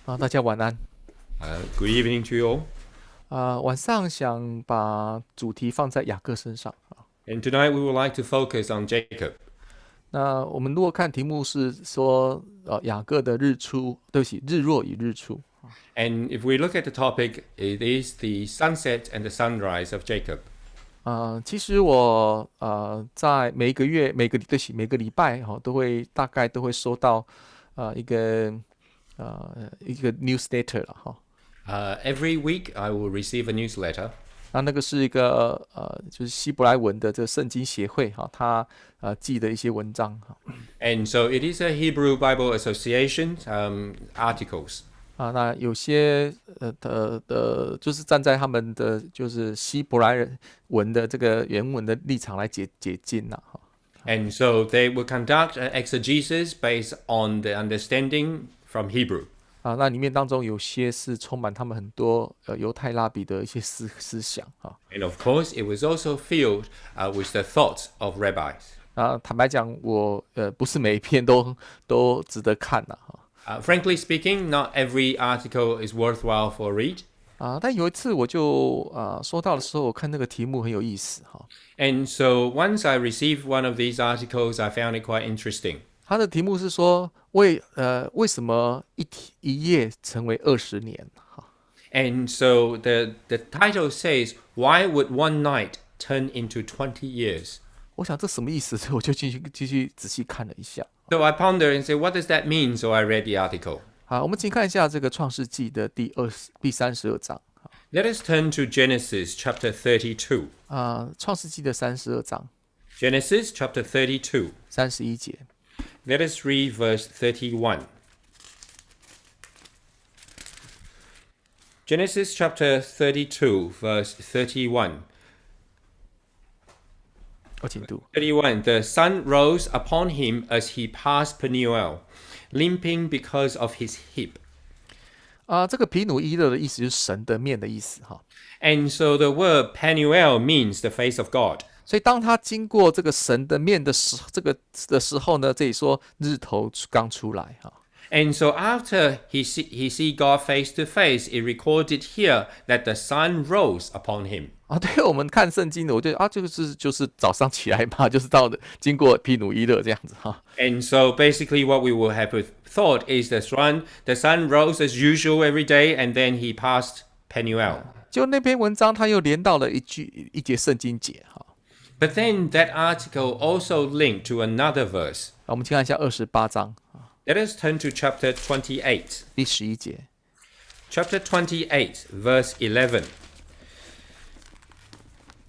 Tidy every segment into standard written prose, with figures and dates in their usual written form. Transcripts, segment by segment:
大家晚安。Good evening to you all. 晚上想把主题放在雅各身上。And tonight we would like to focus on Jacob. 那我们如果看题目是说，雅各的日出，对不起，日落与日出。And if we look at the topic, it is the sunset and the sunrise of Jacob. 其实我在每个月、每个礼拜都会大概都会收到一个newsletter 了哈。Every week I will receive a newsletter. 那个是一个就是希伯来文的这个圣经协会哈，他寄的一些文章哈。And so it is a Hebrew Bible Association articles. 那有些就是站在他们的就是希伯来文的这个原文的立场来解经呐哈。And so they will conduct exegesis based on the understanding from Hebrew. 那里面当中有些是充满他们很多犹太拉比的一些思想啊。And of course, it was also filled with the thoughts of rabbis. 坦白讲，我不是每一篇都值得看呐哈。Frankly speaking, not every article is worthwhile for a read. 但有一次我就收到的时候，我看那个题目很有意思哈。And so once I received one of these articles, I found it quite interesting. 它的题目是说为什么一夜成为20年哈。And so the title says, "Why would one night turn into 20 years?" 我想这什么意思？所以我就继续仔细看了一下。So I pondered and said, "What does that mean?" So I read the article. 好，我们请看一下这个创世纪的第32章。Let us turn to Genesis chapter 32. 创世纪的32章 Genesis chapter 32. 31节。Let us read verse 31. Genesis chapter 32, verse 31. 我请读。31. The sun rose upon him as he passed Peniel, limping because of his hip. 这个皮努伊勒的意思就是神的面的意思哈。And so the word Peniel means the face of God. 所以当他经过这个神的面的时候呢，这里说日头刚出来哈。And so after he see God face to face, it recorded here that the sun rose upon him. 对，我们看圣经的，我觉得就是早上起来嘛，就是经过皮努伊勒这样子哈。And so basically what we will have thought is the sun rose as usual every day, and then he passed Peniel. 就那篇文章，他又连到了一节圣经节哈。But then that article also linked to another verse. 我们先看一下28章 Let us turn to chapter 28. 第11节。Chapter 28, verse 11.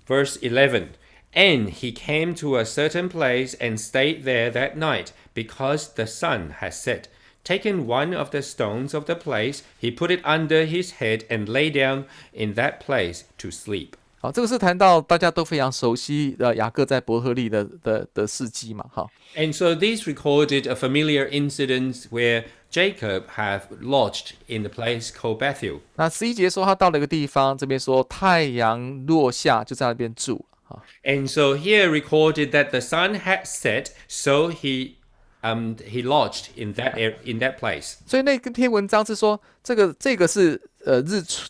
Verse 11. And he came to a certain place and stayed there that night, because the sun had set. Taking one of the stones of the place, he put it under his head and lay down in that place to sleep. 好，这个是谈到大家都非常熟悉的雅各在伯特利的事迹嘛，哈。And so this recorded a familiar incident where Jacob have lodged in the place called Bethel. 那11节说他到了一个地方，这边说太阳落下就在那边住。And so here recorded that the sun had set, so he lodged in that place. 所以那篇文章是说这个是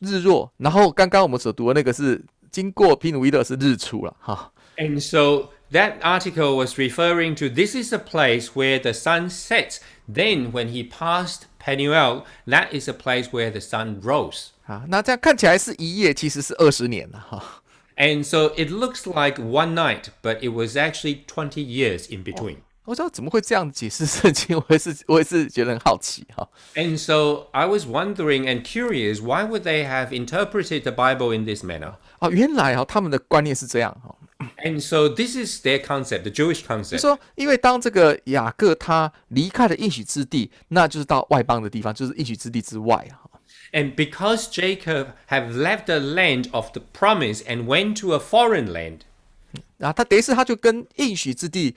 日落，然后刚刚我们所读的那个是经过皮努伊勒是日出了哈。And so that article was referring to this is a place where the sun sets. Then when he passed Peniel, that is a place where the sun rose. 那这样看起来是一夜，其实是20年了哈。And so it looks like one night, but it was actually 20 years in between. 我知道怎么会这样解释圣经，我也是觉得很好奇哈。And so I was wondering and curious, why would they have interpreted the Bible in this manner? 原来他们的观念是这样哈。And so this is their concept, the Jewish 就 concept. 说，因为当这个雅各他离开了应许之地，那就是到外邦的地方，就是应许之地之外啊。And because Jacob have left the land of the promise and went to a foreign land, 他等于是他就跟应许之地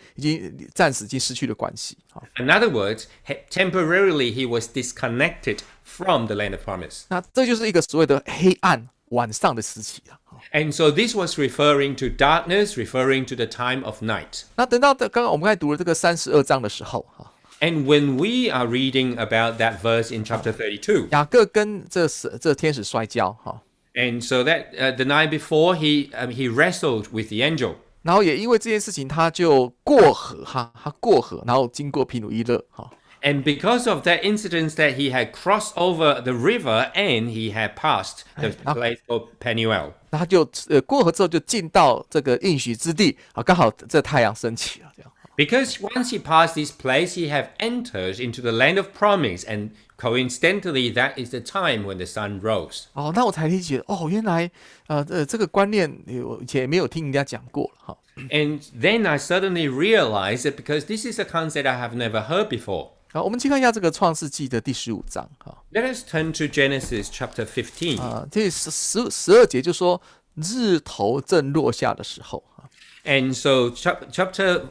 暂时已经失去了关系。in other words, temporarily he was disconnected from the land of promise. 那这就是一个所谓的黑暗晚上的时期了。And so this was referring to darkness, referring to the time of night. 那等到刚刚我们刚才读了这个32章的时候 And when we are reading about that verse in chapter 32, 雅各跟这天使摔跤哈， and so that the night before he wrestled with the angel. 然后也因为这件事情，他就过河哈，他过河，然后经过皮努伊勒哈， And because of that incident that he had crossed over the river and he had passed the place called Peniel. 那他就过河之后就进到这个应许之地啊，刚好这太阳升起了这样。 Because once he passed this place, he had entered into the land of promise, and coincidentally, that is the time when the sun rose. 哦，那我才理解哦，原来这个观念我以前也没有听人家讲过了哈。 And then I suddenly realized that because this is a concept I have never heard before. 好，我们去看一下这个创世纪的第15章哈。 Let us turn to Genesis chapter 15. 这12节就说日头正落下的时候哈。 And so chapter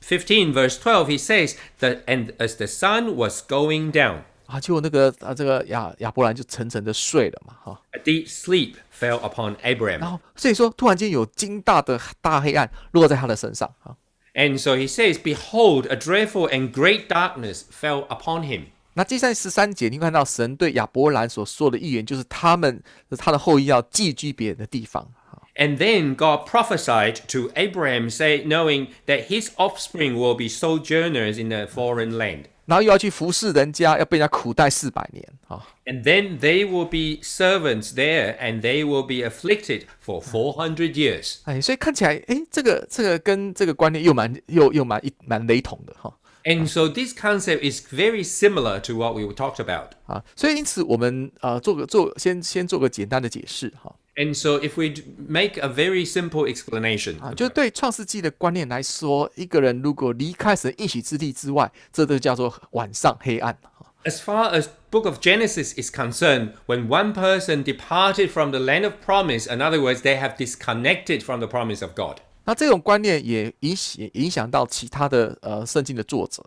15 verse 12, he says that, and as the sun was going down, 啊，结果那个这个亚伯兰就沉沉的睡了嘛哈。 a deep sleep fell upon 然 Abraham. 后所以说突然间有惊大的大黑暗落在他的身上啊。 And so he says, behold, a dreadful and great darkness fell upon him. 那接下来13节，你看到神对亚伯兰所说的预言，就是他的后裔要寄居别人的地方。 And then God prophesied to Abraham, knowing that his offspring will be sojourners in a foreign land. 然后又要去服侍人家，要被人家苦待400年啊。 And then they will be servants there, and they will be afflicted for 400 years. 哎，所以看起来，哎，这个跟这个观念又蛮雷同的哈。 And so this concept is very similar to what we talked about. 啊，所以因此我们先做个简单的解释哈。 And so if we make a very simple explanation, 啊，就对创世纪的观念来说，一个人如果离开神应许之地之外，这都叫做晚上黑暗。 as far as book of Genesis is concerned, when one person departed from the land of promise, in other words, they have disconnected from the promise of God. 那这种观念也影响到其他的圣经的作者。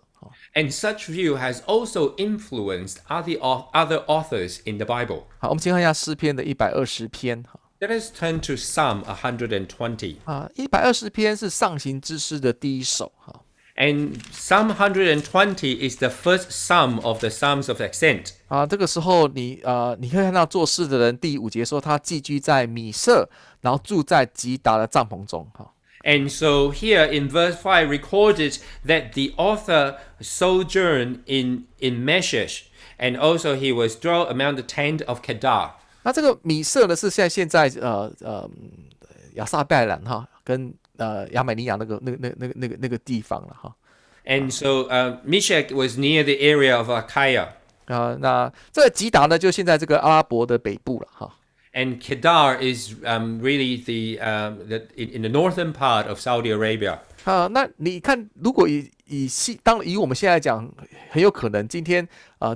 And such view has also influenced other authors in the Bible. 好，我们先看一下诗篇的120篇。 Let us turn to Psalm 120. 啊，120篇是上行之诗的第一首哈。 And Psalm 120 is the first psalm of the Psalms of Ascent. 啊，这个时候你可以看到作诗的人第5节说他寄居在米舍，然后住在吉达的帐篷中哈。 And so here in verse 5 recorded that the author sojourned in Meshesh, and also he was dwelt among the tent of Kedar. 那这个米舍呢是现在亚撒拜兰哈跟亚美尼亚那个地方了哈。 And so Meshach was near the area of Achaia. 那这个吉达呢就现在这个阿拉伯的北部了哈。 And Kedar is really in the northern part of Saudi Arabia. 那你看，如果以我们现在讲，很有可能今天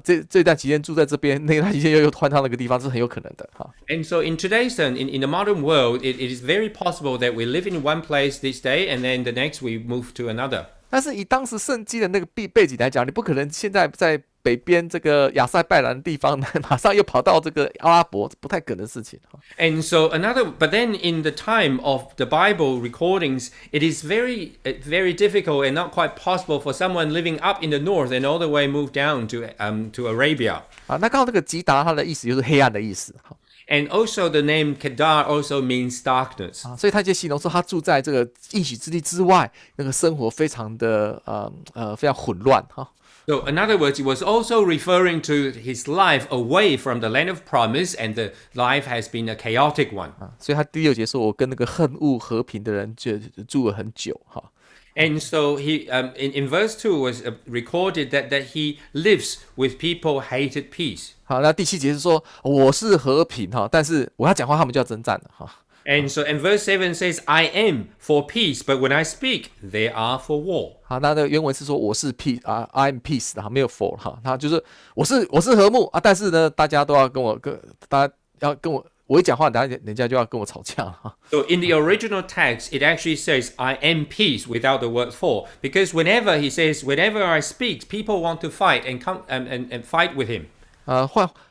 这段期间住在这边，那段期间又换到那个地方，是很有可能的哈。 And so in today's in the modern world, it is very possible that we live in one place this day, and then the next we move to another. 但是以当时圣经的那个背景来讲，你不可能现在在北边这个亚塞拜然的地方，马上又跑到这个阿拉伯，不太可能的事情。 And so but then in the time of the Bible recordings, it is very difficult and not quite possible for someone living up in the north and all the way move down to Arabia. 那刚好这个吉达它的意思就是黑暗的意思。 And also the name Kedar also means darkness. 所以他就形容说他住在这个应许之地之外，那个生活非常的非常混乱哈。 So in other words, he was also referring to his life away from the land of promise, and the life has been a chaotic one. 所以他第6节说：“我跟那个恨恶和平的人就住了很久。”哈。 And so he in verse 2 was recorded that he lives with people hated peace. 好，那第7节是说我是和平哈，但是我要讲话，他们就要征战了哈。 And so in verse 7 says, I am for peace, but when I speak, they are for war. 好，那的原文是说我是 peace I am peace 的哈，没有 for 哈，他就是我是和睦啊，但是呢，大家要跟我一讲话，等下人家就要跟我吵架了哈。 So in the original text, it actually says, I am peace without the word for. Because whenever he says, whenever I speak, people want to fight and come and fight with him.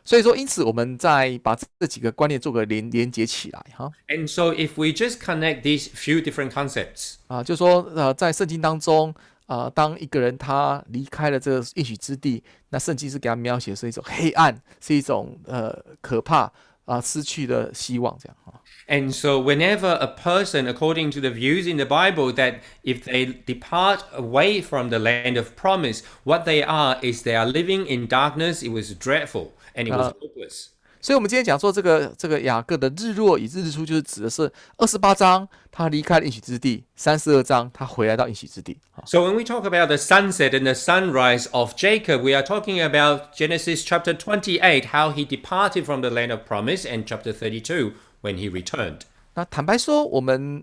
所以说，因此我们再把这几个观念做个连接起来哈。 And so if we just connect these few different concepts, 就说在圣经当中当一个人他离开了这个应许之地，那圣经是给他描写是一种黑暗，是一种可怕失去了希望这样。And so, whenever a person, according to the views in the Bible, that if they depart away from the land of promise, what they are is they are living in darkness. It was dreadful and it was hopeless. 所以我们今天讲说这个雅各的日落与日出，就是指的是28章他离开了应许之地，32章他回来到应许之地。So when we talk about the sunset and the sunrise of Jacob, we are talking about Genesis chapter 28, how he departed from the land of promise, and chapter 32, when he returned. 那坦白说，我们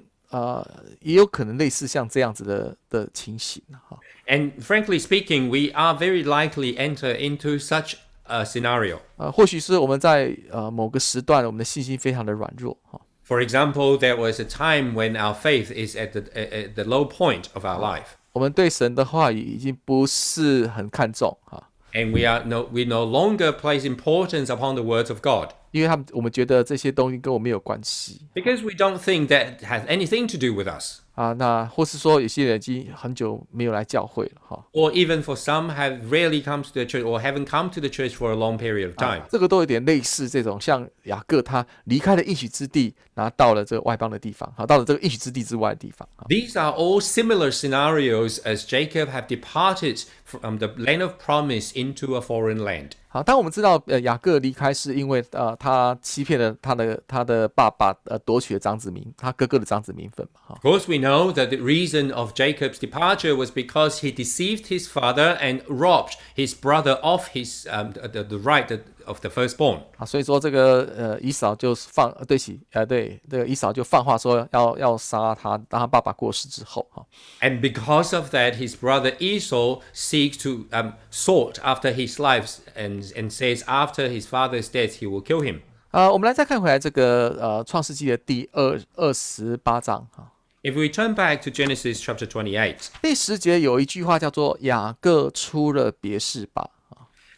也有可能类似像这样子的情形哈。And frankly speaking, we are very likely enter into such a scenario. 或许是我们在某个时段，我们的信心非常的软弱哈。For example, there was a time when our faith is at the low point of our life. 我们对神的话语已经不是很看重哈。And we no longer place importance upon the words of God. 因为我们觉得这些东西跟我没有关系 Because we don't think that has anything to do with us. 那或是说有些人已经很久没有来教会了哈。Or even for some have rarely come to the church or haven't come to the church for a long period of time. 这个都有点类似这种，像雅各他离开了应许之地，然后到了这个外邦的地方，到了这个应许之地之外的地方。These are all similar scenarios as Jacob have departed from the land of promise into a foreign land. 好，当我们知道雅各离开是因为他欺骗了他的爸爸夺取了长子名，他哥哥的长子名分嘛。Of course, we know that the reason of Jacob's departure was because he deceived his father and robbed his brother of his the right of the firstborn. 所以说这个以扫就这个以扫就放话说要杀他，当他爸爸过世之后哈。And because of that, his brother Esau seeks to sought after his life and says after his father's death he will kill him. 我们来再看回来这个创世纪的第28章哈。If we turn back to Genesis chapter 28, 第10节有一句话叫做雅各出了别是巴。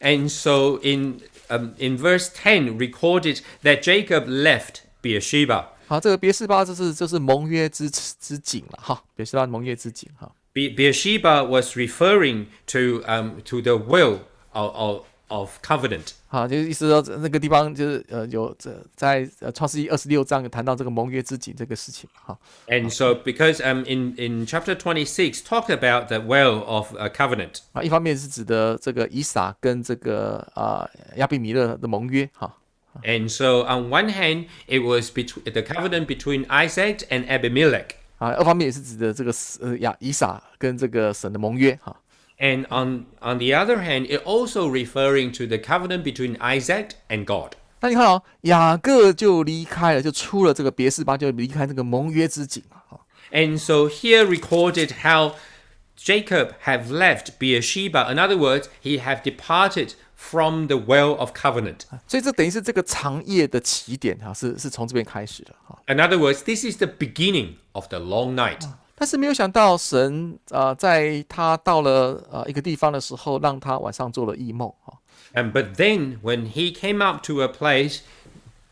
and so in verse 10 recorded that Jacob left Beersheba. 好，这个别是巴就是盟约之井了哈，别是巴盟约之井哈。Beersheba was referring to the will of covenant. 好，就是意思说那个地方就是有在创世纪26章有谈到这个盟约之井这个事情哈。And so because in chapter 26 talked about the well of covenant. 一方面是指的这个以撒跟这个亚比米勒的盟约哈。And so on one hand, it was the covenant between Isaac and Abimelech. 二方面也是指的这个以撒跟这个神的盟约哈。And on the other hand, it also referring to the covenant between Isaac and God. 那你看雅各就离开了，就出了这个别是巴，就离开这个盟约之井啊。And so here recorded how Jacob have left Beersheba. In other words, he have departed from the well of covenant. 所以这等于是这个长夜的起点哈，是从这边开始的哈。In other words, this is the beginning of the long night. 但是没有想到神在他到了一个地方的时候，让他晚上做了异梦哈。But then when he came up to a place,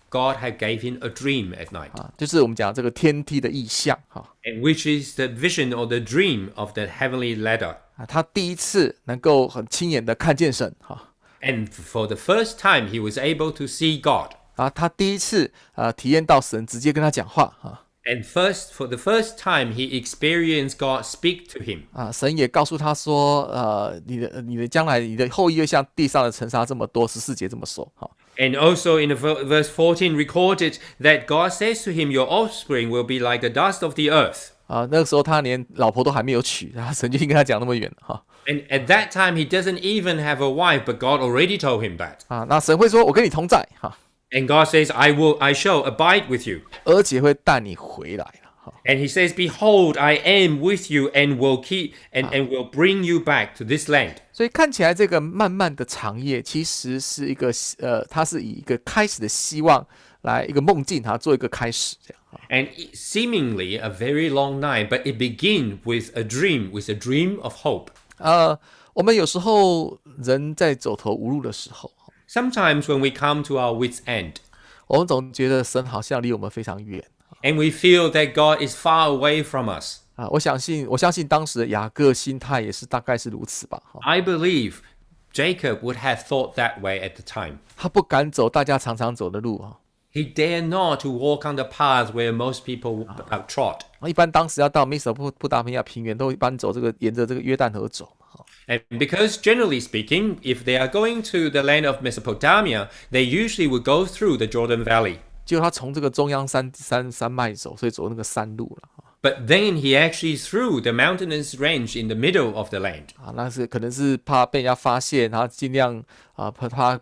God had gave him a dream at night. 就是我们讲这个天梯的意象哈。And which is the vision or the dream of the heavenly ladder. 他第一次能够很亲眼的看见神哈。And for the first time, he was able to see God. 他第一次体验到神直接跟他讲话哈。And for the first time, he experienced God speak to him. 神也告诉他说，你的将来，你的后裔会像地上的尘沙这么多，14节这么说哈。And also in verse 14 recorded that God says to him, "Your offspring will be like the dust of the earth." 那个时候他连老婆都还没有娶，神就已经跟他讲那么远了哈。And at that time, he doesn't even have a wife, but God already told him that. 那神会说，我跟你同在哈。And God says, I shall abide with you. 而且会带你回来了。And he says, Behold, I am with you and will keep and will bring you back to this land. 所以看起来这个漫漫的长夜，其实是一个它是以一个开始的希望来一个梦境，做一个开始这样。And seemingly a very long night, but it begins with a dream of hope. 我们有时候人在走投无路的时候。Sometimes when we come to our wit's end, 我们总觉得神好像离我们非常远。and we feel that God is far away from us. 我相信当时的雅各心态也是大概是如此吧。I believe Jacob would have thought that way at the time. 他不敢走大家常常走的路啊。He dare not to walk on the path where most people trod. 一般当时要到美索不达米亚平原，都一般走沿着这个约旦河走嘛。And because generally speaking, if they are going to the land of Mesopotamia, they usually would go through the Jordan Valley. 结果他从这个中央山脉走，所以走那个山路了。But then he actually threw the mountainous range in the middle of the land. 那是可能是怕被人家发现，然后尽量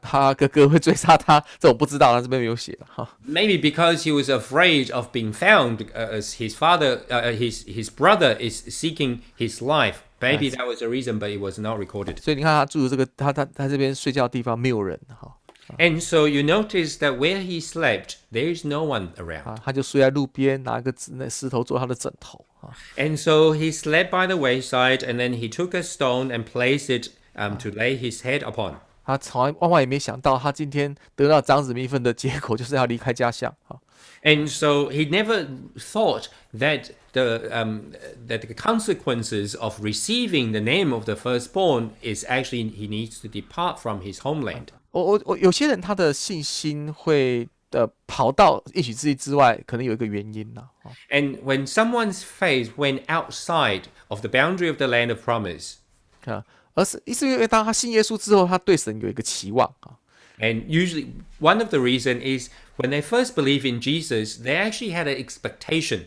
怕哥哥会追杀他，这我不知道，他这边没有写哈。Maybe because he was afraid of being found, as his his brother is seeking his life. Maybe that was the reason, but it was not recorded. 所以你看他住的这个他这边睡觉的地方没有人哈。And so you notice that where he slept, there is no one around. 他就睡在路边，拿个石头做他的枕头。And so he slept by the wayside, and then he took a stone and placed it to lay his head upon. 他从来万万也没想到，他今天得到长子名分的结果就是要离开家乡。And so he never thought that the consequences of receiving the name of the firstborn is actually he needs to depart from his homeland. 有些人他的信心会跑到应许之地之外，可能有一个原因啦。And when someone's faith went outside of the boundary of the land of promise, 而是因为当他信耶稣之后，他对神有一个期望。and usually one of the reason is when they first believe in Jesus, they actually had an expectation.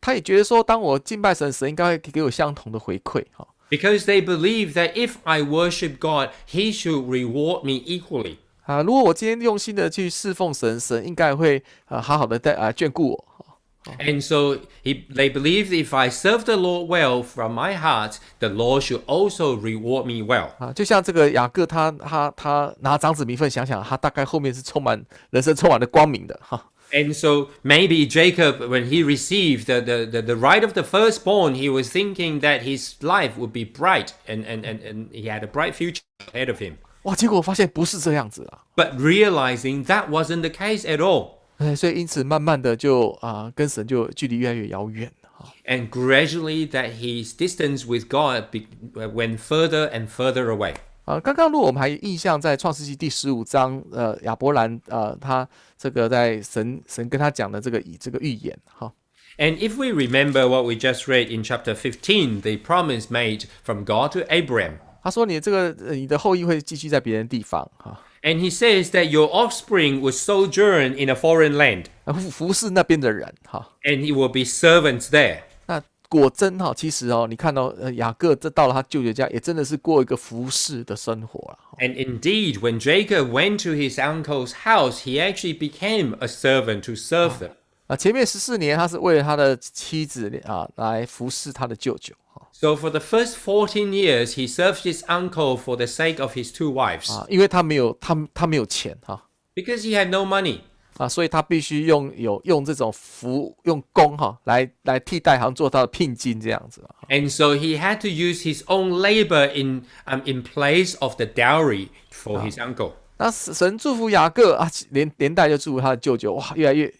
他也觉得说，当我敬拜神，神应该会给我相同的回馈。Because they believe that if I worship God, He should reward me equally. 如果我今天用心的去侍奉神，神应该会好好的眷顾我。And so they believe if I serve the Lord well from my heart, the Lord should also reward me well. 就像这个雅各他拿长子名分，想想他大概后面是人生充满了光明的哈。And so maybe Jacob, when he received the right of the firstborn, he was thinking that his life would be bright and he had a bright future ahead of him. 哇，结果我发现不是这样子啦。But realizing that wasn't the case at all. 所以因此慢慢的就跟神就距离越来越遥远。And gradually that his distance with God went further and further away. 刚刚如果我们还印象在创世纪第15章，亚伯兰他这个在神跟他讲的这个预言哈。And if we remember what we just read in chapter 15, the promise made from God to Abraham. 他说你的后裔会寄居在别人地方哈。And he says that your offspring will sojourn in a foreign land. 服侍那边的人哈。And he will be servants there. 那果真哈，其实你看到雅各这到了他舅舅家，也真的是过一个服侍的生活了。And indeed, when Jacob went to his uncle's house, he actually became a servant to serve them. 前面14年他是为了他的妻子来服侍他的舅舅。So for the first 14 years, he served his uncle for the sake of his two wives. 因为他没有钱哈。Because he had no money. 所以他必须用这种用工来替代，好像做他的聘金这样子。And so he had to use his own labor in place of the dowry for his uncle. 那神祝福雅各连带就祝福他的舅舅，哇，越来越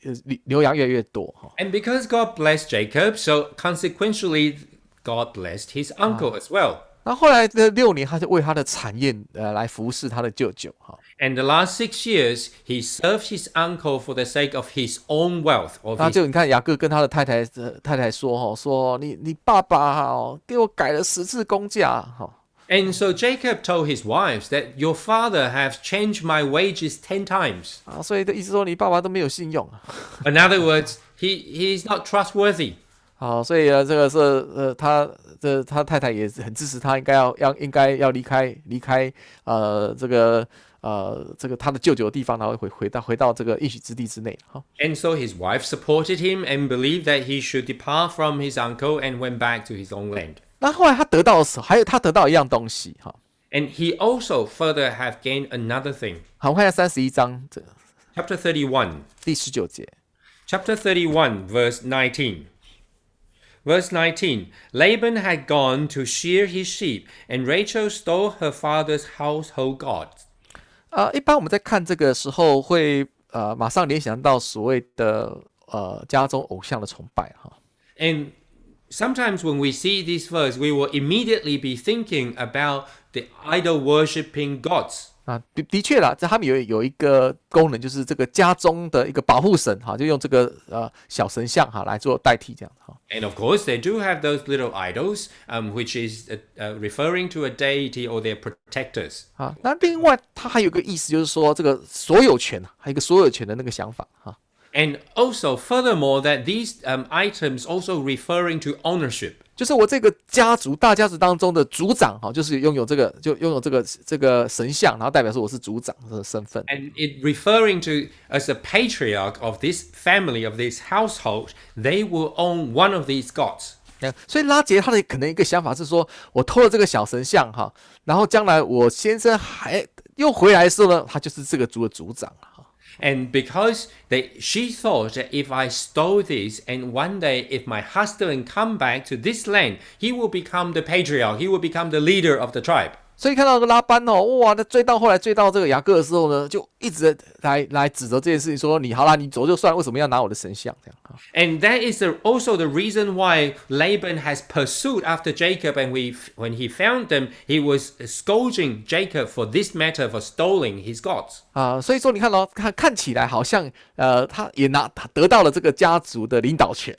牛羊越来越多。And because God blessed Jacob, so consequentially God blessed his uncle as well. 那后来的6年，他就为他的产业来服侍他的舅舅。And the last 6 years, he served his uncle for the sake of his own wealth. 那就你看雅各跟他的太太说你爸爸给我改了10次工价。And so Jacob told his wives that your father has changed my wages 10 times. 所以的意思说你爸爸都没有信用。In other words, he is not trustworthy. 所以这个是他太太也很支持他，应该要离开这个他的舅舅的地方，然后回到这个应许之地之内。And so his wife supported him and believed that he should depart from his uncle and went back to his own land. 那后来他得到的时候，他得到一样东西哈。And he also further have gained another thing. 好，我们看一下31章Chapter 31. 第19节。Chapter 31, verse 19. Verse 19, Laban had gone to shear his sheep, and Rachel stole her father's household gods. 一般我们在看这个时候会马上联想到所谓的家中偶像的崇拜哈。And sometimes when we see this verse, we will immediately be thinking about the idol worshipping gods. 的确啦，他们有一个功能，就是这个家中的一个保护神就用这个小神像来做代替这样And of course, they do have those little idols, which is referring to a deity or their protectors. 那另外它还有一个意思，就是说这个所有权，还有一个所有权的那个想法And also, furthermore, that these items also referring to ownership. 就是我这个大家族当中的族长就是拥有这个神像，然后代表说我是族长的身份。And it referring to as a patriarch of this family, of this household, they will own one of these gods. 所以拉结他的可能一个想法是说，我偷了这个小神像然后将来我先生又回来的时候呢，他就是这个族的族长。And because she thought that if I stole this, and one day if my husband come back to this land, he will become the patriarch, he will become the leader of the tribe. 所以看到拉班哇，那后来追到这个雅各的时候呢，就一直来指责这件事情，说你好啦，你走就算，为什么要拿我的神像这样And that is also the reason why Laban has pursued after Jacob, and when he found them, he was scolding Jacob for this matter, for stealing his gods. 所以说你看看起来好像他也得到了这个家族的领导权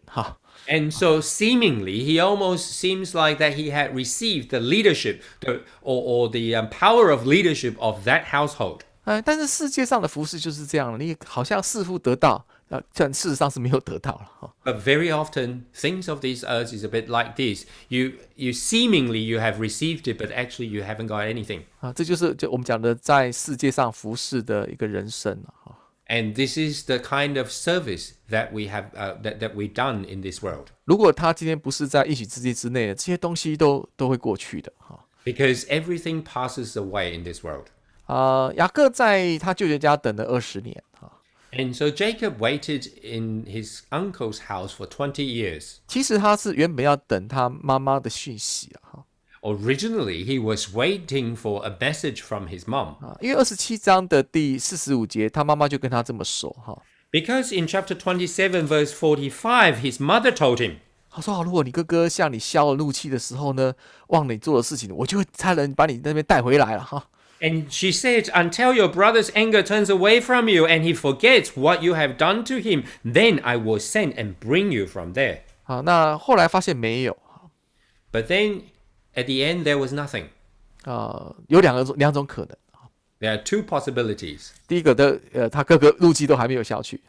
And so seemingly, he almost seems like that he had received the leadership or the power of leadership of that household. 但是世界上的服事就是这样，你好像似乎得到，但事实上是没有得到了。But very often, things of this earth is a bit like this. You seemingly you have received it, but actually you haven't got anything. 这就是我们讲的在世界上服事的一个人生。And this is the kind of service that we have that we've done in this world. 如果他今天不是在应许之地之内的，这些东西都会过去的Because everything passes away in this world. 雅各在他舅舅家等了20年And so Jacob waited in his uncle's house for 20 years. 其实他是原本要等他妈妈的讯息Originally, he was waiting for a message from his mom. 因为27章的第45节，他妈妈就跟他这么说Because in chapter 27, verse 45, his mother told him, 他说如果你哥哥向你消了怒气的时候呢，忘了你做的事情，我就会差人把你那边带回来了And she said, until your brother's anger turns away from you and he forgets what you have done to him, then I will send and bring you from there. 那后来发现没有But then, at the end, there was nothing. 有两种可能。There are two possibilities. 第一个他哥哥怒气都还没有消去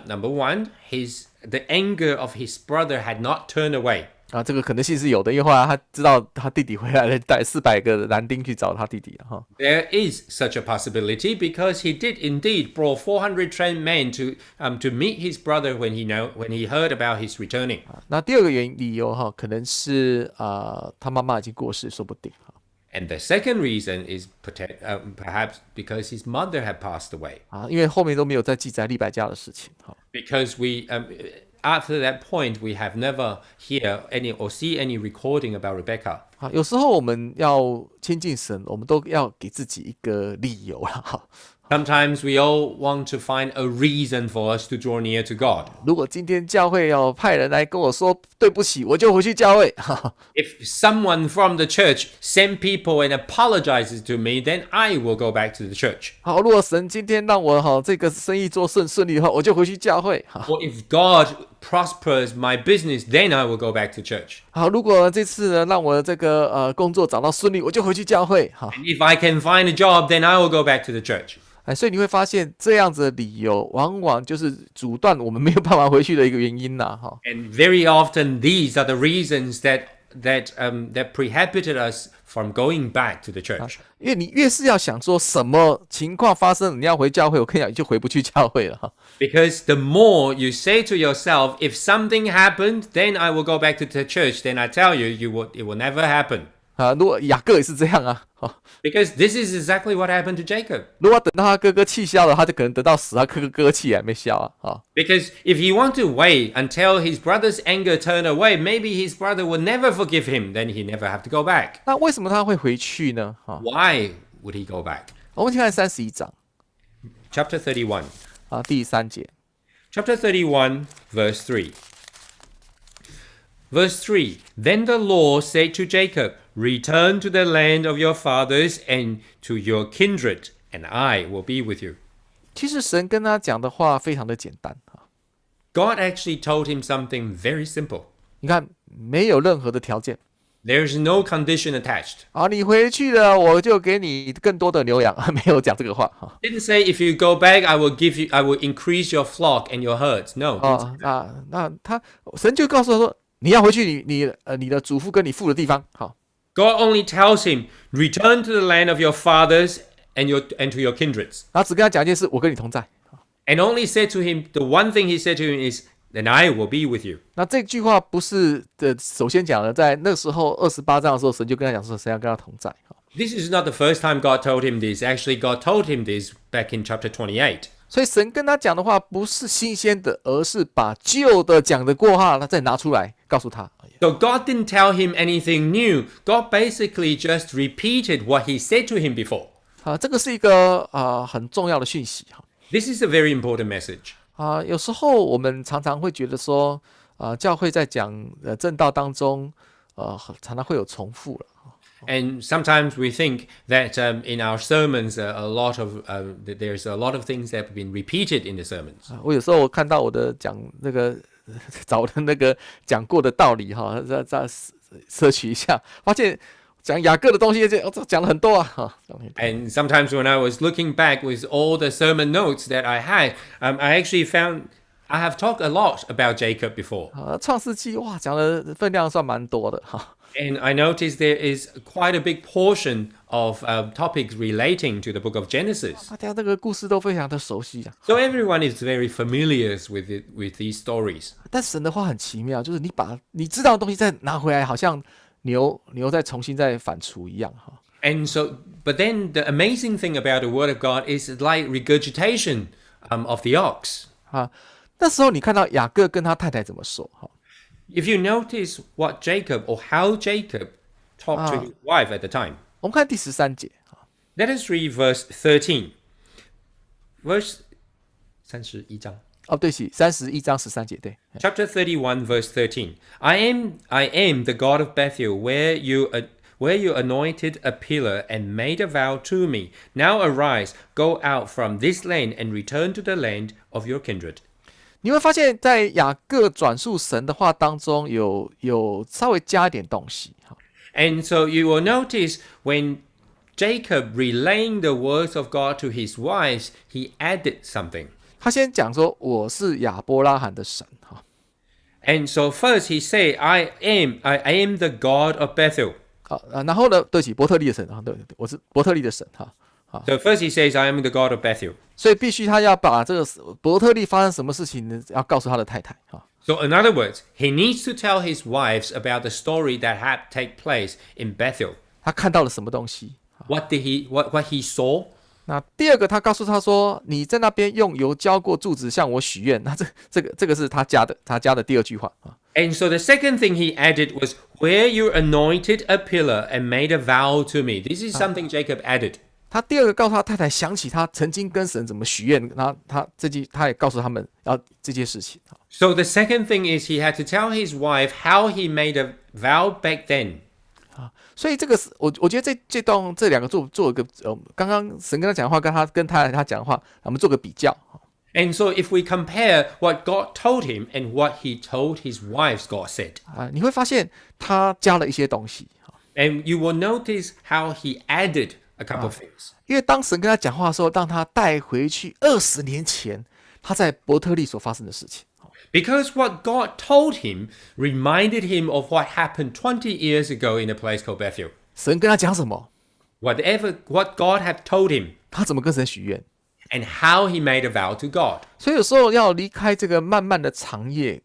Number one, the anger of his brother had not turned away. 这个可能性是有的，因为后来他知道他弟弟回来了，带400个男丁去找他弟弟There is such a possibility because he did indeed brought 400 trained men to meet his brother when he heard about his returning. 那第二个理由可能是他妈妈已经过世，说不定And the second reason is perhaps because his mother had passed away. 因为后面都没有再记载利百加的事情Because after that point, we have never hear any or see any recording about Rebecca. 有时候我们要亲近神，我们都要给自己一个理由Sometimes we all want to find a reason for us to draw near to God. 如果今天教会要派人来跟我说对不起，我就回去教会。If someone from the church send people and apologizes to me, then I will go back to the church. 好，如果神今天让我这个生意做顺利的话，我就回去教会。Or if God prospers my business, then I will go back to church. 好，如果这次呢让我这个工作找到顺利，我就回去教会。And if I can find a job, then I will go back to the church. 所以你会发现这样子的理由往往就是阻断我们没有办法回去的一个原因And very often these are the reasons that prohibited us from going back to the church. 因为你越是要想说什么情况发生你要回教会，我跟你讲你就回不去教会了Because the more you say to yourself, if something happened, then I will go back to the church, then I tell you, it will never happen. 如果雅各也是这样Because this is exactly what happened to Jacob. 如果等到他哥哥气消了，他就可能得到死，他哥哥气还没消Because if he want to wait until his brother's anger turned away, maybe his brother will never forgive him, then he never have to go back. 那为什么他会回去呢Why would he go back? 我们去看31章 Chapter 31. 第3节 Chapter 31, verse 3. Verse 3 Then the Lord said to Jacob, Return to the land of your fathers and to your kindred, and I will be with you. 其实神跟他讲的话非常的简单啊， God actually told him something very simple. 你看没有任何的条件 There's no condition attached. 啊，你回去了我就给你更多的牛羊，没有讲这个话啊。 Didn't say if you go back, I will increase your flock and your herds. No. 神就告诉他说，你要回去你的祖父跟你父的地方，好。 God only tells him, return to the land of your fathers and to your kindreds. 然后只跟他讲一件事，我跟你同在。 And only said to him, the one thing he said to him is, then I will be with you. 那这句话不是首先讲的，在那时候28章的时候，神就跟他讲说，神要跟他同在。 This is not the first time God told him this. Actually, God told him this back in chapter 28. 所以神跟他讲的话不是新鲜的，而是把旧的讲的过话，他再拿出来告诉他。 So God didn't tell him anything new. God basically just repeated what he said to him before. 这个是一个很重要的讯息。 This is a very important message. 有时候我们常常会觉得说，教会在讲正道当中，常常会有重复了。 And sometimes we think that in our sermons, there's a lot of things that have been repeated in the sermons. 我有时候我看到我的讲那个找的那个讲过的道理哈，再摄取一下，发现讲雅各的东西讲了很多啊。 And sometimes when I was looking back with all the sermon notes that I had, I actually found I have talked a lot about Jacob before. 创世纪哇，讲的分量算蛮多的哈。 And I noticed there is quite a big portion of topics relating to the book of Genesis. 大家这个故事都非常的熟悉啊。 So everyone is very familiar with these stories. 但神的话很奇妙，就是你知道的东西再拿回来，好像牛再重新再反刍一样哈。 And so, but then the amazing thing about the word of God is like regurgitation of the ox. 那时候你看到雅各跟他太太怎么说哈？ If you notice what Jacob or how Jacob talked to his wife at the time. 我们看第13节。 Let us read verse 13. Verse 31章。对不起，31章13节，对。 Chapter 31, verse 13. I am the God of Bethel, where you anointed a pillar and made a vow to me. Now arise, go out from this land and return to the land of your kindred. 你会发现在雅各转述神的话当中有稍微加一点东西。 And so you will notice when Jacob relaying the words of God to his wives, he added something. 他先讲说我是亚伯拉罕的神。 And so first he said, I am the God of Bethel. 然后呢，对不起，伯特利的神对，我是伯特利的神哈。 So first he says, I am the God of Bethel. 所以必须他要把这个伯特利发生什么事情呢，要告诉他的太太。 So in other words, he needs to tell his wives about the story that had take place in Bethel. 他看到了什么东西？ What he saw? 那第二个，他告诉他说：“你在那边用油浇过柱子，向我许愿。”那这个是他加的第二句话。 And so the second thing he added was, where you anointed a pillar and made a vow to me. This is something Jacob added. 他第二个告诉他太太，想起他曾经跟神怎么许愿，然后他也告诉他们要这件事情。 So the second thing is he had to tell his wife how he made a vow back then. 所以这个是我觉得这两个做一个刚刚神跟他讲话，跟他讲的话，我们做个比较。 And so if we compare what God told him and what he told his wives, God said. 你会发现他加了一些东西。 And you will notice how he added a couple of things. 因为当神跟他讲话的时候，让他带回去20年前他在伯特利所发生的事情。 Because what God told him reminded him of what happened 20 years ago in a place called Bethel. 神跟他讲什么？ What God had told him 他怎么跟神许愿？ and how he made a vow to God. 所以有时候要离开这个漫漫的长夜，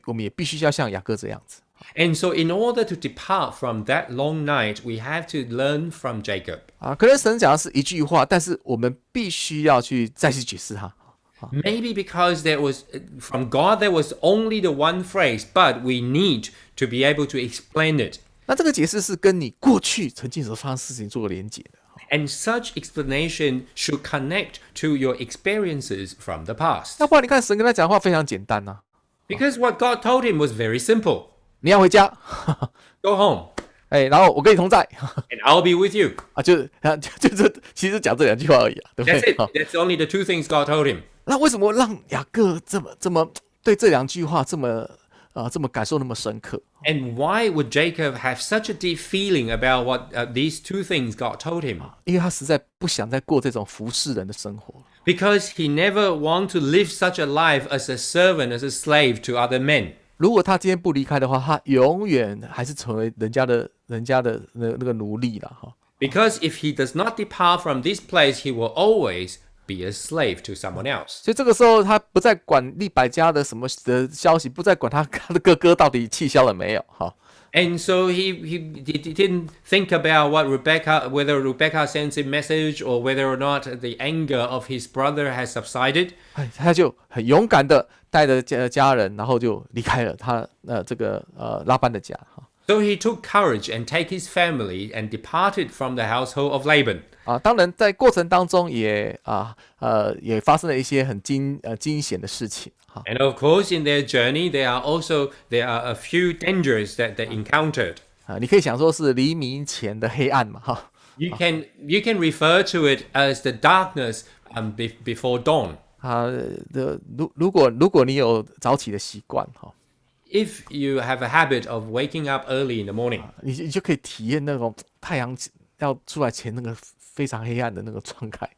我们也必须要像雅各这样子。 And so in order to depart from that long night, we have to learn from Jacob. 可能神讲的是一句话，但是我们必须要再去解释它。 Maybe because from God there was only the one phrase, but we need to be able to explain it. 那这个解释是跟你过去曾经所发生的事情做个连结的。 And such explanation should connect to your experiences from the past. 要不然你看神跟他讲话非常简单啊。 Because what God told him was very simple. 你要回家， Go home, 然后我跟你同在 and I'll be with you. 就是其实讲这2句话而已对不 That's 对 it. That's only the 2 things God told him. 那为什么让雅各这么对这2句话这么感受那么深刻？ And why would Jacob have such a deep feeling about what these 2 things God told him? 因为他实在不想再过这种服侍人的生活。 Because he never want to live such a life as a servant, as a slave to other men. 如果他今天不离开的话，他永远还是成为人家的那个奴隶了哈。 Because if he does not depart from this place, he will always be a slave to someone else. 所以这个时候他不再管利百加的什么的消息，不再管他的哥哥到底气消了没有哈。 And so he didn't think about whether Rebecca sends a message or whether or not the anger of his brother has subsided. 他就很勇敢的带着家人，然后就离开了他拉班的家哈。 So he took courage and take his family and departed from the household of Laban. 当然在过程当中也发生了一些很惊险的事情。 And of course, in their journey, there are a few dangers that they encountered. 你可以想说是黎明前的黑暗嘛哈。 You can refer to it as the darkness before dawn. 如果你有早起的习惯哈， If you have a habit of waking up early in the morning, 你就可以体验那种太阳要出来前那个非常黑暗的那个状态。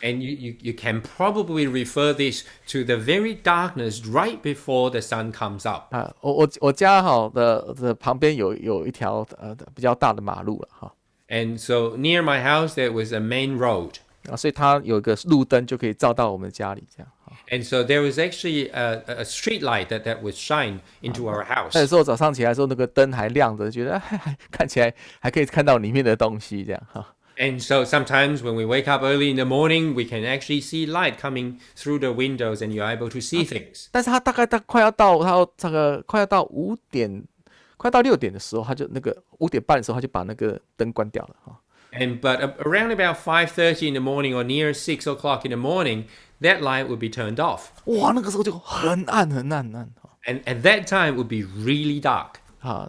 and you can probably refer this to the very darkness right before the sun comes up. 我家的旁边有一条比较大的马路了哈。 And so near my house there was a main road. 所以它有一个路灯就可以照到我们家里这样。 And so there was actually a street light that would shine into our house. 有时候早上起来的时候，那个灯还亮着，觉得看起来还可以看到里面的东西这样哈。 And so sometimes when we wake up early in the morning, we can actually see light coming through the windows and you're able to see things. 但是它大概快要到5点，快到6点的时候，他就那个5点半的时候，他就把那个灯关掉了哈。 But around about 5:30 in the morning or near 6 o'clock in the morning, that light would be turned off. 哇，那个时候就很暗。 And at that time it would be really dark.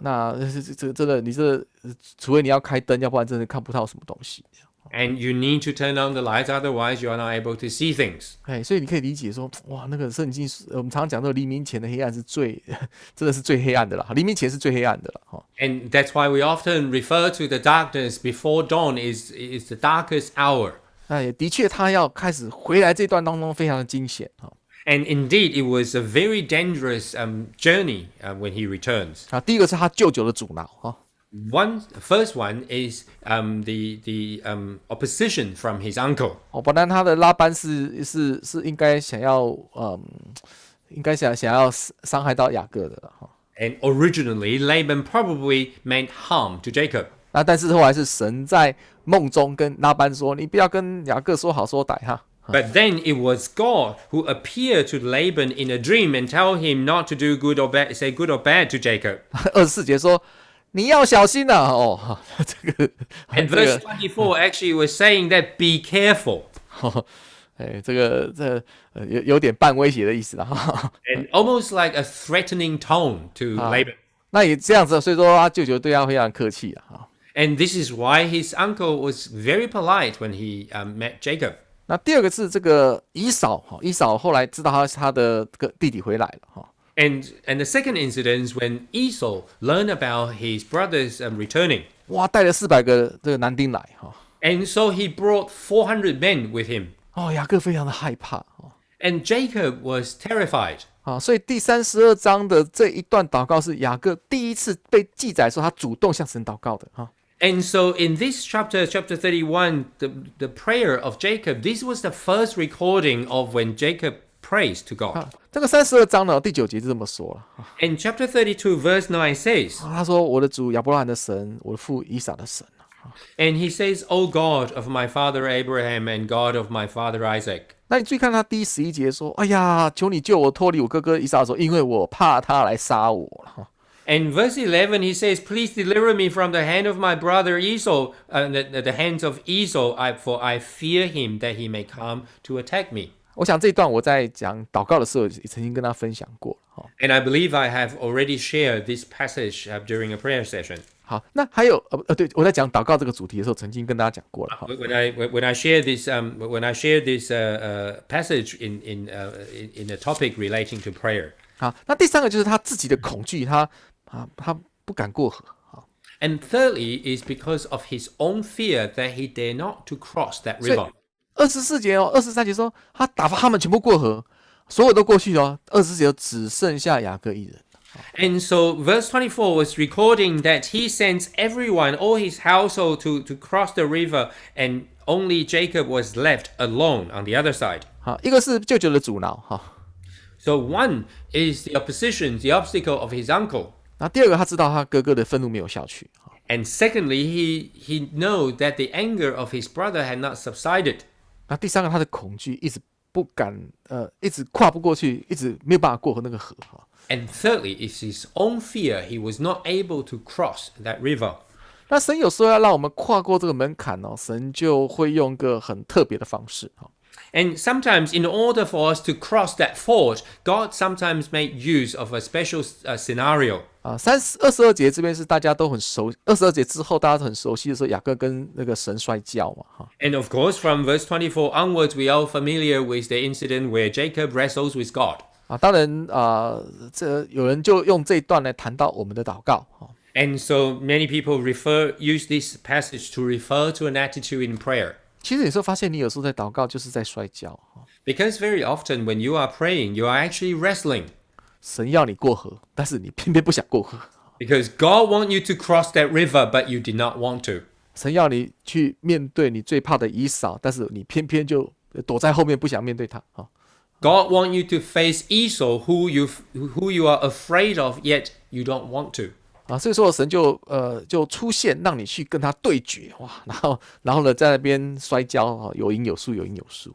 那真的，你除非你要开灯，要不然真的看不到什么东西。 And you need to turn on the lights, otherwise you are not able to see things. 所以你可以理解说，哇，那个圣经，我们常常讲到黎明前的黑暗是真的是最黑暗的啦。黎明前是最黑暗的啦。 And that's why we often refer to the darkness before dawn is the darkest hour. 那也的确，他要开始回来这段当中非常的惊险。 And indeed, it was a very dangerous journey when he returns. 第一个是他舅舅的阻挠。 First one is the opposition from his uncle. 本来他的拉班是应该想要伤害到雅各的啦。 And originally, Laban probably meant harm to Jacob. 但是后来是神在梦中跟拉班说：“你不要跟雅各说好说歹哈。” But then it was God who appeared to Laban in a dream and tell him not to do good or bad, say good or bad to Jacob. 24节说：“你要小心啊！”这个 And verse 24 actually was saying that be careful. 有点半威胁的意思啦。 And almost like a threatening tone to Laban. 那也这样子，所以说他舅舅对他非常客气啊。 And this is why his uncle was very polite when he met Jacob. 那第二个是这个以扫，以扫后来知道他的弟弟回来了。 And the second incident when Esau learned about his brothers returning. 哇，带了400个这个男丁来。 And so he brought 400 men with him. 雅各非常的害怕。 And Jacob was terrified. 所以第32章的这一段祷告是雅各第一次被记载说他主动向神祷告的。 And so in this chapter 31, the prayer of Jacob, this was the first recording of when Jacob prays to God. 这个32章呢，第9节就这么说了。 And chapter 32 verse 9 says, 他说：“我的主亚伯拉罕的神，我的父以撒的神。” And he says, O God of my father Abraham and God of my father Isaac. 那你注意看他第11节说：“哎呀，求你救我脱离我哥哥以撒的手，因为我怕他来杀我了。” And verse 11, he says, Please deliver me from the hand of my brother Esau, the hands of Esau, for I fear him that he may come to attack me. 我想这一段我在讲祷告的时候也曾经跟他分享过。And I believe I have already shared this passage during a prayer session. 好，那还有对，我在讲祷告这个主题的时候，曾经跟大家讲过了哈。When I share this passage in a topic relating to prayer. 好，那第三个就是他自己的恐惧，他不敢过河。And thirdly is because of his own fear that he dare not to cross that river. 24节哦，23节说他打发他们全部过河，所有都过去哦。24节只剩下雅各一人。And so verse 24 was recording that he sends everyone, all his household to cross the river, and only Jacob was left alone on the other side. 好，一个是舅舅的阻挠哈。So one is the opposition, the obstacle of his uncle. 然后第二个他知道他哥哥的愤怒没有消去。And secondly, he knows that the anger of his brother had not subsided. 那第三个他的恐惧一直不敢一直跨不过去，一直没有办法过那个河哈。And thirdly is his own fear. He was not able to cross that river. 那神有时候要让我们跨过这个门槛哦，神就会用个很特别的方式哈。And sometimes, in order for us to cross that ford, God sometimes made use of a special scenario. 22节这边是大家都很熟，22节之后大家都很熟悉的时候，雅各跟那个神摔跤嘛哈。And of course, from verse 24 onwards, we are familiar with the incident where Jacob wrestles with God. 当然这有人就用这一段来谈到我们的祷告。And so many people use this passage to refer to an attitude in prayer. 其实有时候发现你有时候在祷告就是在摔跤。Because very often when you are praying, you are actually wrestling. 神要你过河，但是你偏偏不想过河。Because God wants you to cross that river, but you did not want to. 神要你去面对你最怕的以扫，但是你偏偏就躲在后面不想面对他。God wants you to face Esau, who you are afraid of, yet you don't want to. 所以说神就出现，让你去跟他对决哇，然后呢在那边摔跤有赢有输，有赢有输。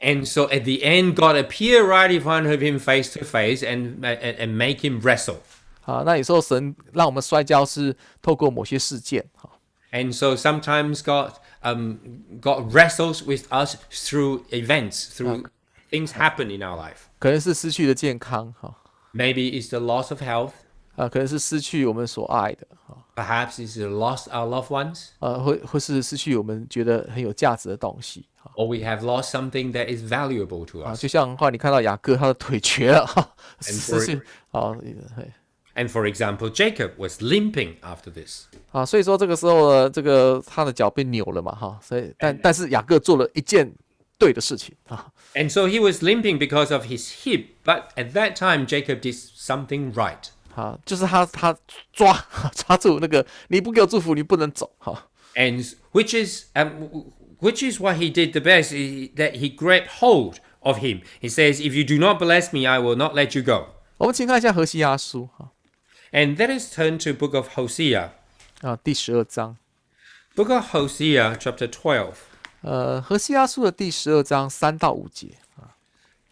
And so at the end, God appeared right in front of him face to face and make him wrestle. 那有时候神让我们摔跤是透过某些事件。And so sometimes God wrestles with us through events, through things happen in our life. 可能是失去了健康 Maybe it's the loss of health. 可能是失去我们所爱的 Perhaps it's the loss our loved ones. 或是失去我们觉得很有价值的东西。Or we have lost something that is valuable to us. 就像后来你看到雅各他的腿瘸了失去And for example, Jacob was limping after this. 所以说这个时候呢，这个他的脚被扭了嘛所以但是雅各做了一件对的事情And so he was limping because of his hip, but at that time Jacob did something right. 就是他抓住那个你不给我祝福，你不能走And which is what he did the best, that he grabbed hold of him. He says, "If you do not bless me, I will not let you go." 我们请看一下何西阿书And let us turn to book of Hosea. 第12章。Book of Hosea, chapter 12. 何西阿书的第12章3到5节。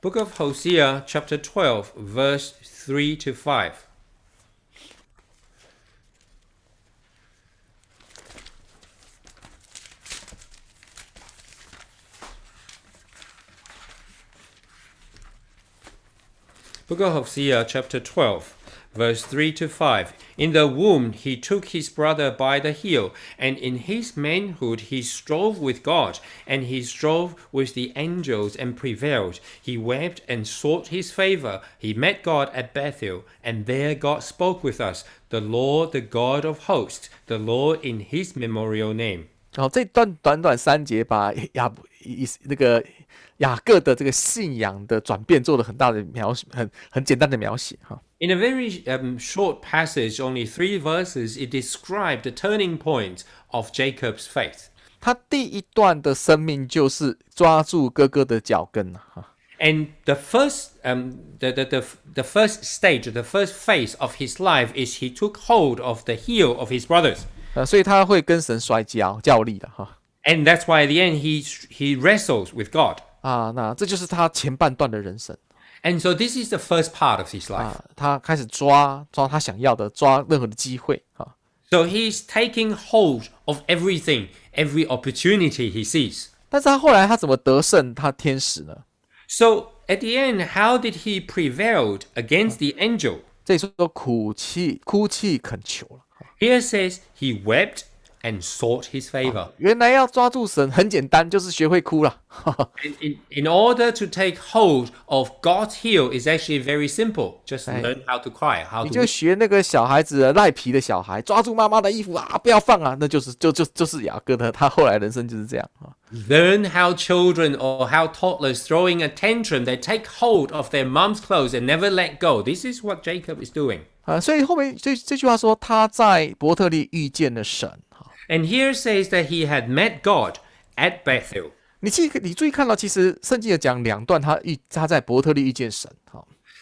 Book of Hosea, chapter 12, verse 3 to 5. Book of Hosea, chapter 12, verse 3 to 5. In the womb he took his brother by the heel, and in his manhood he strove with God, and he strove with the angels and prevailed. He wept and sought his favor. He met God at Bethel, and there God spoke with us, the Lord, the God of hosts, the Lord in his memorial name. 这段短短3节把那个雅各的这个信仰的转变做了很大的描写，很简单的描写In a very short passage, only 3 verses, it described the turning point of Jacob's faith. 他第一段的生命就是抓住哥哥的脚跟And the first stage, the first phase of his life is he took hold of the heel of his brothers. 所以他会跟神摔跤较力的And that's why at the end he wrestles with God. 那这就是他前半段的人生。And so this is the first part of his life. 他开始抓他想要的，抓任何的机会So he's taking hold of everything, every opportunity he sees. 但是他后来他怎么得胜他天使呢？ So at the end, how did he prevail against the angel? 这里说哭泣恳求了。Here says he wept and sought his favor. 原来要抓住神很简单，就是学会哭了。In order to take hold of God's heel is actually very simple. Just learn how to cry, how 你 to 就学那个小孩子赖皮的小孩，抓住妈妈的衣服啊，不要放啊，那就是雅各的，他后来人生就是这样啊。learn how children or how toddlers throwing a tantrum, they take hold of their mom's clothes and never let go. This is what Jacob is doing. 所以后面这句话说他在伯特利遇见了神。And here says that he had met God at Bethel. 你注意看到，其实圣经有讲两段他在伯特利遇见神。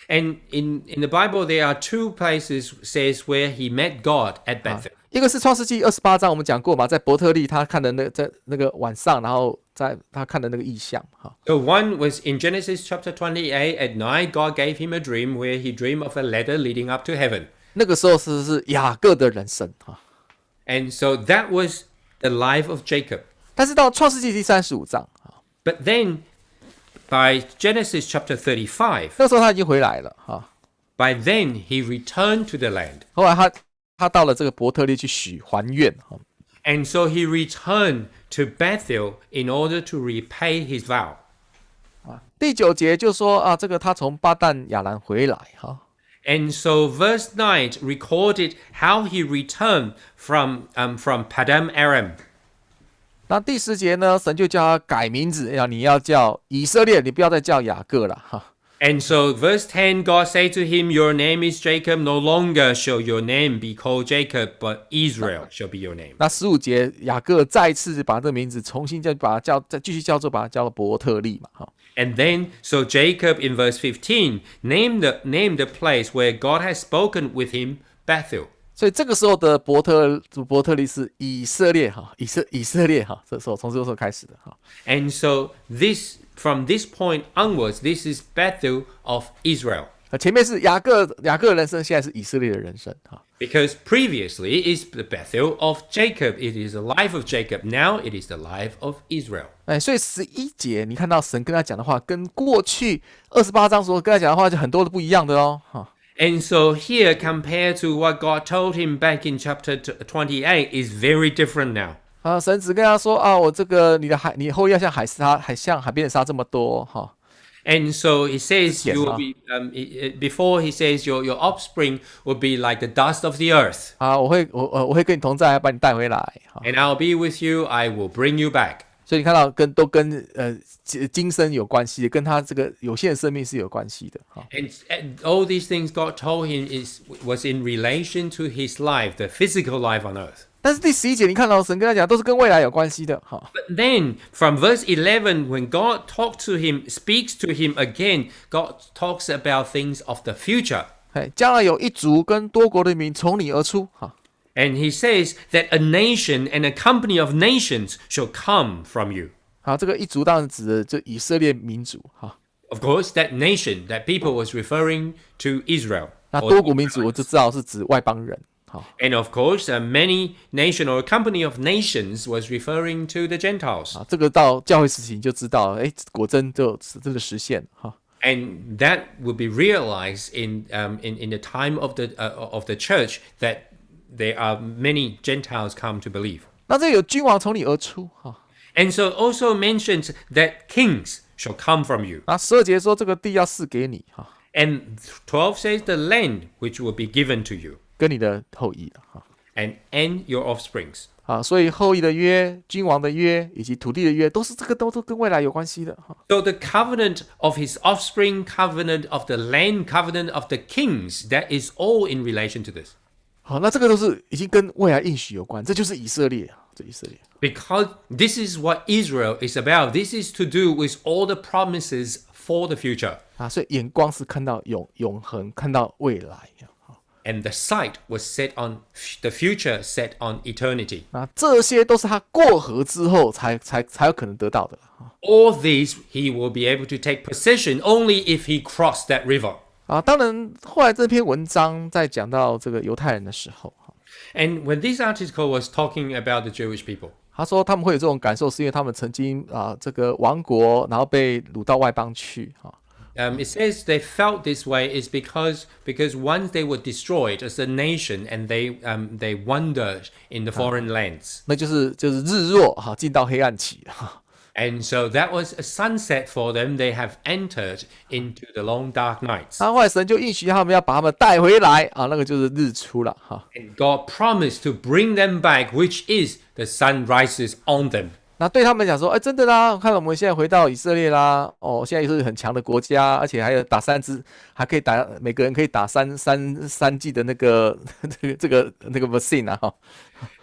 And in the Bible, there are two places says where he met God at Bethel. 一个是创世纪28章，我们讲过嘛，在伯特利他看的在那个晚上，然后在他看的那个异象。So one was in Genesis chapter 28 at night, God gave him a dream where he dreamed of a ladder leading up to heaven. 那个时候是雅各的人生。And so that was the life of Jacob. 但是到创世纪第35章， But then by Genesis chapter 35, 那时候他已经回来了。by then he returned to the land. 后来他到了这个伯特利去还愿。And so he returned to Bethel in order to repay his vow. 第9节就说这个他从巴旦亚兰回来。And so verse 9 recorded how he returned from Padam Aram. 那第10节呢，神就叫他改名字，你要叫以色列，你不要再叫雅各了。And so verse 10, God said to him, Your name is Jacob, no longer shall your name be called Jacob, but Israel shall be your name. 那15节，雅各再一次把这个名字重新把它再继续叫做伯特利嘛。And then, so Jacob in verse 15 named the place where God has spoken with him Bethel. 所以这个时候的伯特利是以色列以色列这时候从这个时候开始的。And so from this point onwards, this is Bethel of Israel. 前面是雅各的人生，现在是以色列的人生。Because previously is the Bethel of Jacob. It is the life of Jacob. Now it is the life of Israel. 所以11节你看到神跟他讲的话，跟过去28章所跟他讲的话就很多的不一样的哦。And so here, compared to what God told him back in chapter 28, is very different now. 神只跟他说我这个你后裔要像像海边的沙这么多。And so he says you will be before he says your offspring will be like the dust of the earth. 我会跟你同在，把你带回来。And I'll be with you. I will bring you back. 所以你看到都跟今生有关系的，跟他这个有限的生命是有关系的。And all these things God told him was in relation to his life, the physical life on earth. 但是第11节你看到神跟他讲，都是跟未来有关系的。But then from verse 11, when God speaks to him again, God talks about things of the future. 将来有一族跟多国的民从你而出。And he says that a nation and a company of nations shall come from you. 这个一族当然指的就以色列民族。Of course, that nation, that people was referring to Israel. 那多国民族我就知道是指外邦人。And of course, many nation or a company of nations was referring to the Gentiles. 这个到教会时期你就知道了，果真就真的实现。And that will be realized in the time of the church that there are many Gentiles come to believe. 那这有君王从你而出。And so also mentions that kings shall come from you. 那12节说这个地要赐给你。And 12 says the land which will be given to you. 跟你的后裔。And your offsprings. 所以后裔的约、君王的约以及土地的约，都跟未来有关系的。So the covenant of his offspring, covenant of the land, covenant of the kings, that is all in relation to this. 那这个都是已经跟未来应许有关，这就是以色列。这以色列。Because this is what Israel is about. This is to do with all the promises for the future. 所以眼光是看到永恒，看到未来。And the sight was set on the future, set on eternity. 这些都是他过河之后才有可能得到的。All these he will be able to take possession only if he crossed that river. 当然，后来这篇文章在讲到这个犹太人的时候， And when this article was talking about the Jewish people, 他说他们会有这种感受，是因为他们曾经这个亡国，然后被掳到外邦去。It says they felt this way is because once they were destroyed as a nation and they wandered in the foreign lands. 那就是日落哈，进到黑暗期哈。And so that was a sunset for them. They have entered into the long dark nights. 然后后来神就应许他们要把他们带回来啊，那个就是日出了哈。And God promised to bring them back, which is the sun rises on them. 那对他们讲说，哎，真的啦，看我们现在回到以色列啦，哦，现在也是很强的国家，而且还有打3支，还可以打，每个人可以打三剂的那个那个 vaccine 啊哈。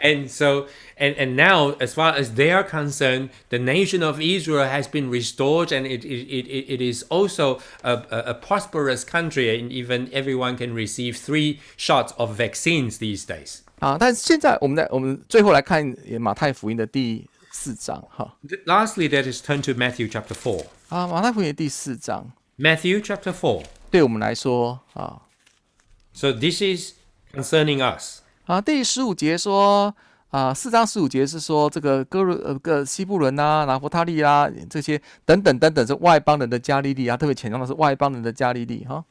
And so, and now, as far as they are concerned, the nation of Israel has been restored, and it is also a prosperous country, and even everyone can receive 3 shots of vaccines these days. 啊，但是现在我们最后来看马太福音的第4章哈。Lastly, let us turn to Matthew chapter 4. 啊，马太福音的第4章。Matthew chapter 4. 对我们来说啊。So this is concerning us. 啊，第15节说啊，4章15节是说这个西布伦啊、拿弗他利啊这些等等是外邦人的加利利啊，特别强调的是外邦人的加利利哈。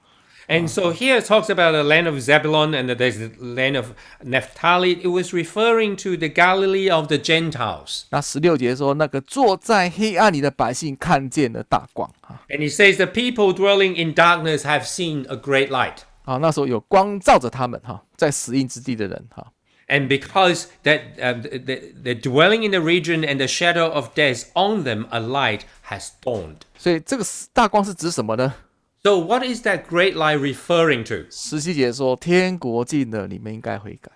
And so here it talks about the land of Zebulun and there's the land of Naphtali. It was referring to the Galilee of the Gentiles. 那16节说，那个坐在黑暗里的百姓看见了大光啊。And it says the people dwelling in darkness have seen a great light. 啊，那时候有光照着他们哈，在死荫之地的人哈。And because that the dwelling in the region and the shadow of death on them, a light has dawned. 所以这个大光是指什么呢？ So what is that great light referring to? 17节说，天国近了，你们应该悔改。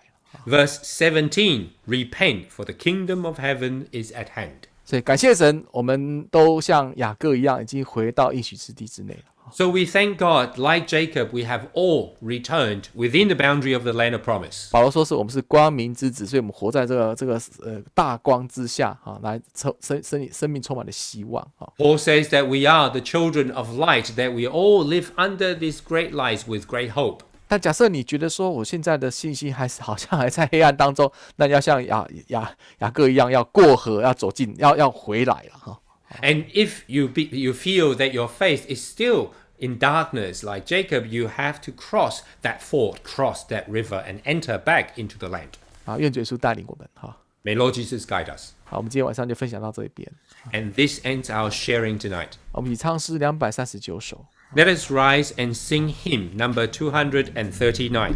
Verse 17, repent, for the kingdom of heaven is at hand. 所以感谢神，我们都像雅各一样，已经回到应许之地之内了。So we thank God, like Jacob, we have all returned within the boundary of the land of promise. 保罗说是我们是光明之子，所以我们活在这个大光之下啊，来生命充满了希望啊。Paul says that we are the children of light, that we all live under these great lights with great hope. 但假设你觉得说我现在的信心好像还在黑暗当中，那要像雅各一样，要过河，要走进，要回来了哈。And if you feel that your faith is still in darkness, like Jacob, you have to cross that ford, cross that river, and enter back into the land. 啊，愿主耶稣带领我们哈。May Lord Jesus guide us. 好，我们今天晚上就分享到这一边。And this ends our sharing tonight. 我们一起唱诗239首。Let us rise and sing hymn number 239.